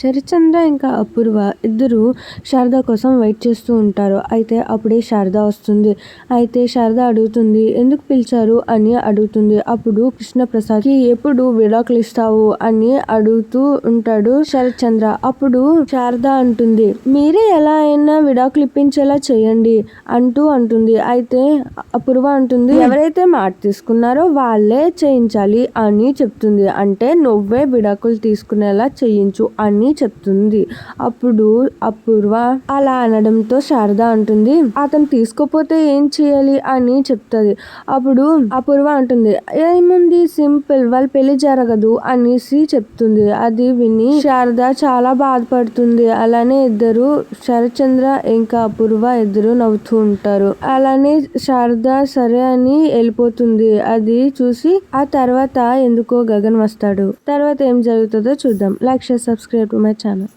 శరత్చంద్ర ఇంకా అపూర్వ ఇద్దరు శారద కోసం వెయిట్ చేస్తూ ఉంటారు. అయితే అప్పుడే శారద వస్తుంది. అయితే శారద అడుగుతుంది ఎందుకు పిలిచారు అని అడుగుతుంది. అప్పుడు కృష్ణప్రసాద్ కి ఎప్పుడు విడాకులు ఇస్తావు అని అడుగుతూ ఉంటాడు శరత్చంద్ర. అప్పుడు శారద అంటుంది మీరే ఎలా అయినా విడాకులు ఇప్పించేలా చేయండి అంటుంది. అయితే అపూర్వ అంటుంది ఎవరైతే మాట తీసుకున్నారో వాళ్ళే చేయించాలి అని చెప్తుంది. అంటే నువ్వే విడాకులు తీసుకునేలా చేయించు అని చెప్తుంది. అప్పుడు అపూర్వ అలా అనడంతో శారద అంటుంది అతను తీసుకోపోతే ఏం చేయాలి అని చెప్తుంది. అప్పుడు అపూర్వ అంటుంది ఏముంది సింపుల్ వాళ్ళు పెళ్లి జరగదు అనేసి చెప్తుంది. అది విని శారద చాలా బాధపడుతుంది. అలానే ఇద్దరు శరత్చంద్ర ఇంకా అపూర్వ ఇద్దరు నవ్వుతూ ఉంటారు. అలానే శారద సరే అని వెళ్ళిపోతుంది. అది చూసి ఆ తర్వాత ఎందుకో గగన్ వస్తాడు. తర్వాత ఏం జరుగుతుందో చూద్దాం. Like share subscribe to my channel.